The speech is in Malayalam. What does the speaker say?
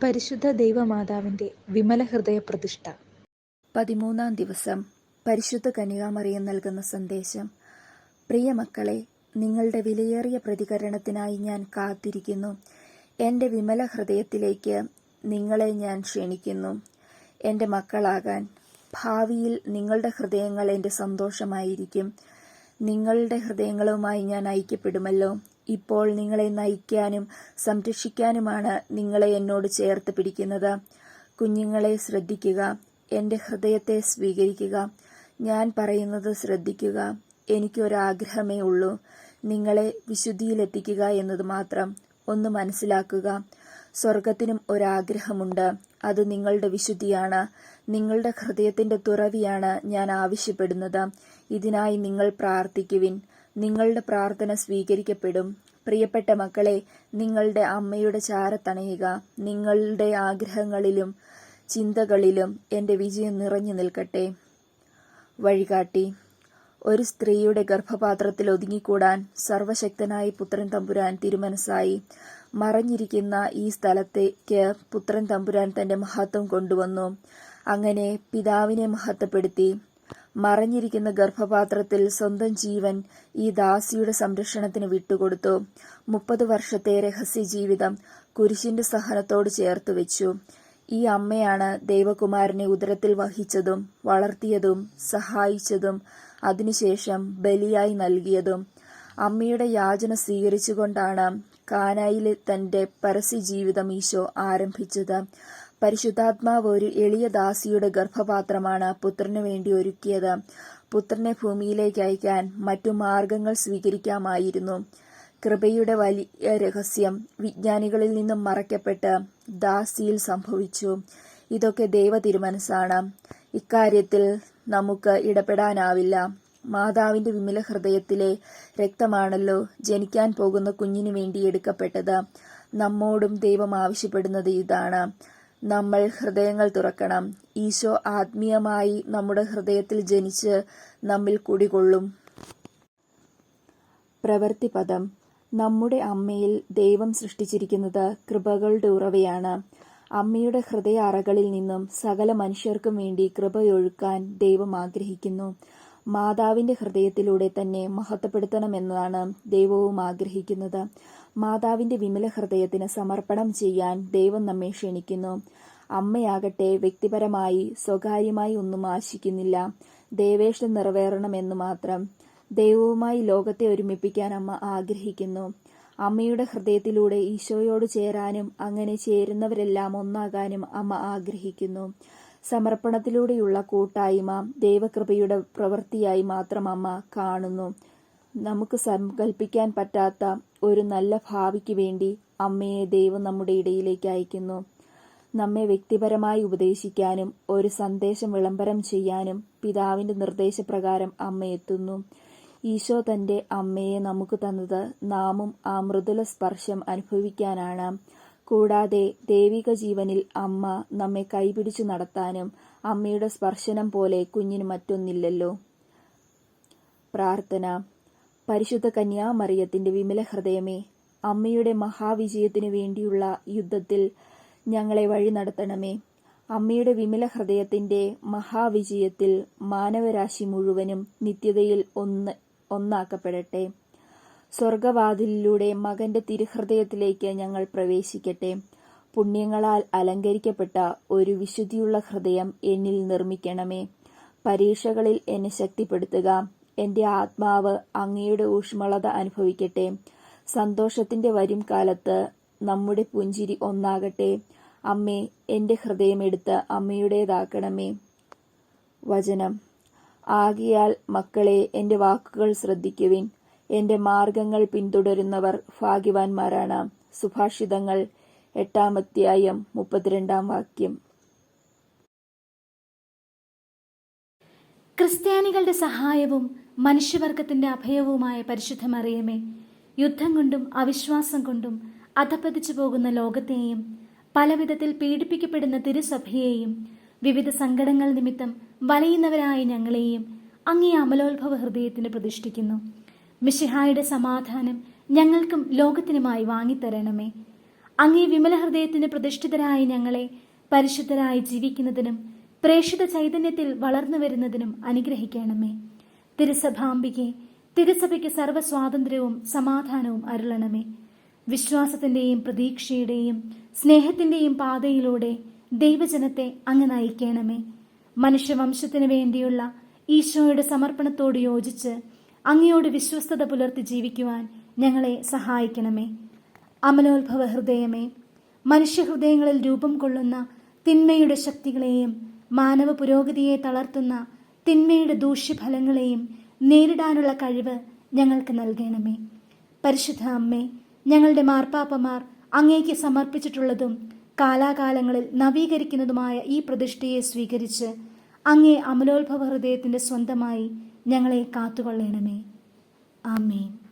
പരിശുദ്ധ ദൈവമാതാവിന്റെ വിമല ഹൃദയ പ്രതിഷ്ഠ. 13-ാം ദിവസം പരിശുദ്ധ കന്യകാമറിയം നൽകുന്ന സന്ദേശം. പ്രിയ മക്കളെ, നിങ്ങളുടെ വിലയേറിയ പ്രതികരണത്തിനായി ഞാൻ കാത്തിരിക്കുന്നു. എൻ്റെ വിമല ഹൃദയത്തിലേക്ക് നിങ്ങളെ ഞാൻ ക്ഷണിക്കുന്നു. എൻ്റെ മക്കളാകാൻ. ഭാവിയിൽ നിങ്ങളുടെ ഹൃദയങ്ങൾ എൻ്റെ സന്തോഷമായിരിക്കും. നിങ്ങളുടെ ഹൃദയങ്ങളുമായി ഞാൻ ഐക്യപ്പെടുമല്ലോ. ഇപ്പോൾ നിങ്ങളെ നയിക്കാനും സംരക്ഷിക്കാനുമാണ് നിങ്ങളെ എന്നോട് ചേർത്ത് പിടിക്കുന്നത്. കുഞ്ഞുങ്ങളെ ശ്രദ്ധിക്കുക. എൻ്റെ ഹൃദയത്തെ സ്വീകരിക്കുക. ഞാൻ പറയുന്നത് ശ്രദ്ധിക്കുക. എനിക്കൊരാഗ്രഹമേ ഉള്ളൂ, നിങ്ങളെ വിശുദ്ധിയിലെത്തിക്കുക എന്നത് മാത്രം. ഒന്ന് മനസ്സിലാക്കുക, സ്വർഗത്തിനും ഒരാഗ്രഹമുണ്ട്. അത് നിങ്ങളുടെ വിശുദ്ധിയാണ്. നിങ്ങളുടെ ഹൃദയത്തിൻ്റെ തുറവിയാണ് ഞാൻ ആവശ്യപ്പെടുന്നത്. ഇതിനായി നിങ്ങൾ പ്രാർത്ഥിക്കുവിൻ. നിങ്ങളുടെ പ്രാർത്ഥന സ്വീകരിക്കപ്പെടും. പ്രിയപ്പെട്ട മക്കളെ, നിങ്ങളുടെ അമ്മയുടെ ചാരത്തണയുക. നിങ്ങളുടെ ആഗ്രഹങ്ങളിലും ചിന്തകളിലും എൻ്റെ വിജയം നിറഞ്ഞു നിൽക്കട്ടെ. വഴികാട്ടി. ഒരു സ്ത്രീയുടെ ഗർഭപാത്രത്തിൽ ഒതുങ്ങിക്കൂടാൻ സർവശക്തനായ പുത്രൻ തമ്പുരാൻ തിരുമനസ്സായി. മറഞ്ഞിരിക്കുന്ന ഈ സ്ഥലത്തേക്ക് പുത്രൻ തമ്പുരാൻ തന്റെ മഹത്വം കൊണ്ടുവന്നു. അങ്ങനെ പിതാവിനെ മഹത്വപ്പെടുത്തി. മറഞ്ഞിരിക്കുന്ന ഗർഭപാത്രത്തിൽ സ്വന്തം ജീവൻ ഈ ദാസിയുടെ സംരക്ഷണത്തിന് വിട്ടുകൊടുത്തു. 30 വർഷത്തെ രഹസ്യ ജീവിതം കുരിശിന്റെ സഹനത്തോട് ചേർത്തു വെച്ചു. ഈ അമ്മയാണ് ദൈവകുമാരനെ ഉദരത്തിൽ വഹിച്ചതും വളർത്തിയതും സഹായിച്ചതും അതിനുശേഷം ബലിയായി നൽകിയതും. അമ്മയുടെ യാചന സ്വീകരിച്ചുകൊണ്ടാണ് കാനായിലെ തന്റെ പരസ്യ ജീവിതം ഈശോ ആരംഭിച്ചത്. പരിശുദ്ധാത്മാവ് ഒരു എളിയ ദാസിയുടെ ഗർഭപാത്രമാണ് പുത്രനു വേണ്ടി ഒരുക്കിയത്. പുത്രനെ ഭൂമിയിലേക്ക് അയക്കാൻ മറ്റു മാർഗങ്ങൾ സ്വീകരിക്കാമായിരുന്നു. കൃപയുടെ വലിയ രഹസ്യം വിജ്ഞാനികളിൽ നിന്നും മറയ്ക്കപ്പെട്ട് ദാസിയിൽ സംഭവിച്ചു. ഇതൊക്കെ ദൈവ തിരുമനസ്സാണ്. ഇക്കാര്യത്തിൽ നമുക്ക് ഇടപെടാനാവില്ല. മാതാവിന്റെ വിമല ഹൃദയത്തിലെ രക്തമാണല്ലോ ജനിക്കാൻ പോകുന്ന കുഞ്ഞിനു വേണ്ടി എടുക്കപ്പെട്ടത്. നമ്മോടും ദൈവം ആവശ്യപ്പെടുന്നത് ഇതാണ്. നമ്മൾ ഹൃദയങ്ങൾ തുറക്കണം. ഈശോ ആത്മീയമായി നമ്മുടെ ഹൃദയത്തിൽ ജനിച്ച് നമ്മിൽ കുടികൊള്ളും. പ്രവൃത്തിപദം. നമ്മുടെ അമ്മയിൽ ദൈവം സൃഷ്ടിച്ചിരിക്കുന്നത് കൃപകളുടെ ഉറവയാണ്. അമ്മയുടെ ഹൃദയ അറകളിൽ നിന്നും സകല മനുഷ്യർക്കും വേണ്ടി കൃപയൊഴുക്കാൻ ദൈവം ആഗ്രഹിക്കുന്നു. മാതാവിന്റെ ഹൃദയത്തിലൂടെ തന്നെ മഹത്വപ്പെടുത്തണമെന്നാണ് ദൈവവും ആഗ്രഹിക്കുന്നത്. മാതാവിന്റെ വിമല ഹൃദയത്തിന് സമർപ്പണം ചെയ്യാൻ ദൈവം നമ്മെ ക്ഷണിക്കുന്നു. അമ്മയാകട്ടെ വ്യക്തിപരമായി സ്വകാര്യമായി ഒന്നും ആശിക്കുന്നില്ല. ദൈവേഷ്ടം നിറവേറണമെന്ന് മാത്രം. ദൈവവുമായി ലോകത്തെ ഒരുമിപ്പിക്കാൻ അമ്മ ആഗ്രഹിക്കുന്നു. അമ്മയുടെ ഹൃദയത്തിലൂടെ ഈശോയോട് ചേരാനും അങ്ങനെ ചേരുന്നവരെല്ലാം ഒന്നാകാനും അമ്മ ആഗ്രഹിക്കുന്നു. സമർപ്പണത്തിലൂടെയുള്ള കൂട്ടായ്മ ദൈവകൃപയുടെ പ്രവൃത്തിയായി മാത്രം അമ്മ കാണുന്നു. നമുക്ക് സങ്കല്പിക്കാൻ പറ്റാത്ത ഒരു നല്ല ഭാവിക്ക് വേണ്ടി അമ്മയെ ദൈവം നമ്മുടെ ഇടയിലേക്ക് അയക്കുന്നു. നമ്മെ വ്യക്തിപരമായി ഉപദേശിക്കാനും ഒരു സന്ദേശം വിളംബരം ചെയ്യാനും പിതാവിന്റെ നിർദ്ദേശപ്രകാരം അമ്മ എത്തുന്നു. ഈശോ തന്റെ അമ്മയെ നമുക്ക് തന്നത് നാമും ആ മൃദുല സ്പർശം അനുഭവിക്കാനാണ്. കൂടാതെ ദൈവിക ജീവനിൽ അമ്മ നമ്മെ കൈപിടിച്ചു നടത്താനും. അമ്മയുടെ സ്പർശനം പോലെ കുഞ്ഞിന് മറ്റൊന്നില്ലല്ലോ. പ്രാർത്ഥന. പരിശുദ്ധ കന്യാമറിയത്തിന്റെ വിമല ഹൃദയമേ, അമ്മയുടെ മഹാവിജയത്തിനു വേണ്ടിയുള്ള യുദ്ധത്തിൽ ഞങ്ങളെ വഴി നടത്തണമേ. അമ്മയുടെ വിമല ഹൃദയത്തിന്റെ മഹാവിജയത്തിൽ മാനവരാശി മുഴുവനും നിത്യതയിൽ ഒന്നാക്കപ്പെടട്ടെ. സ്വർഗവാതിലിലൂടെ മകന്റെ തിരുഹൃദയത്തിലേക്ക് ഞങ്ങൾ പ്രവേശിക്കട്ടെ. പുണ്യങ്ങളാൽ അലങ്കരിക്കപ്പെട്ട ഒരു വിശുദ്ധിയുള്ള ഹൃദയം എന്നിൽ നിർമ്മിക്കണമേ. പരീക്ഷകളിൽ എന്നെ ശക്തിപ്പെടുത്തുക. എന്റെ ആത്മാവ് അങ്ങയുടെ ഊഷ്മളത അനുഭവിക്കട്ടെ. സന്തോഷത്തിന്റെ വരും കാലത്ത് നമ്മുടെ പുഞ്ചിരി ഒന്നാകട്ടെ. അമ്മേ, എന്റെ ഹൃദയമെടുത്ത് അമ്മയുടേതാക്കണമേ. വചനം. ആകയാൽ മക്കളെ, എന്റെ വാക്കുകൾ ശ്രദ്ധിക്കുവിൻ. എന്റെ മാർഗങ്ങൾ പിന്തുടരുന്നവർ ഭാഗ്യവാന്മാരാണ്. സുഭാഷിതങ്ങൾ 8-ാം അധ്യായം 32-ാം വാക്യം. ക്രിസ്ത്യാനികളുടെ സഹായവും മനുഷ്യവർഗത്തിന്റെ അഭയവുമായ പരിശുദ്ധ മറിയമേ, യുദ്ധം കൊണ്ടും അവിശ്വാസം കൊണ്ടും അധപ്പതിച്ചു പോകുന്ന ലോകത്തെയും പലവിധത്തിൽ പീഡിപ്പിക്കപ്പെടുന്ന തിരുസഭയെയും വിവിധ സങ്കടങ്ങൾ നിമിത്തം വലയുന്നവരായ ഞങ്ങളെയും അങ്ങേ അമലോത്ഭവ ഹൃദയത്തിന് പ്രതിഷ്ഠിക്കുന്നു. മിശിഹായുടെ സമാധാനം ഞങ്ങൾക്കും ലോകത്തിനുമായി വാങ്ങിത്തരണമേ. അങ്ങേ വിമല ഹൃദയത്തിന് പ്രതിഷ്ഠിതരായ ഞങ്ങളെ പരിശുദ്ധരായി ജീവിക്കുന്നതിനും പ്രേക്ഷിത ചൈതന്യത്തിൽ വളർന്നു വരുന്നതിനും അനുഗ്രഹിക്കണമേ. തിരുസഭാംബികെ, തിരുസഭയ്ക്ക് സർവ്വസ്വാതന്ത്ര്യവും സമാധാനവും അരുളണമേ. വിശ്വാസത്തിന്റെയും പ്രതീക്ഷയുടെയും സ്നേഹത്തിന്റെയും പാതയിലൂടെ ദൈവജനത്തെ അങ്ങ് നയിക്കണമേ. മനുഷ്യവംശത്തിനു വേണ്ടിയുള്ള ഈശോയുടെ സമർപ്പണത്തോട് യോജിച്ച് അങ്ങയോട് വിശ്വസ്തത പുലർത്തി ജീവിക്കുവാൻ ഞങ്ങളെ സഹായിക്കണമേ. അമലോത്ഭവ ഹൃദയമേ, മനുഷ്യഹൃദയങ്ങളിൽ രൂപം കൊള്ളുന്ന തിന്മയുടെ ശക്തികളെയും മാനവ പുരോഗതിയെ തളർത്തുന്ന തിന്മയുടെ ദൂഷ്യഫലങ്ങളെയും നേരിടാനുള്ള കഴിവ് ഞങ്ങൾക്ക് നൽകണമേ. പരിശുദ്ധ അമ്മേ, ഞങ്ങളുടെ മാർപ്പാപ്പമാർ അങ്ങേക്ക് സമർപ്പിച്ചിട്ടുള്ളതും കാലാകാലങ്ങളിൽ നവീകരിക്കുന്നതുമായ ഈ പ്രതിഷ്ഠയെ സ്വീകരിച്ച് അങ്ങേ അമലോത്ഭവ ഹൃദയത്തിന്റെ സ്വന്തമായി ഞങ്ങളെ കാത്തുകൊള്ളണമേ. ആമേൻ.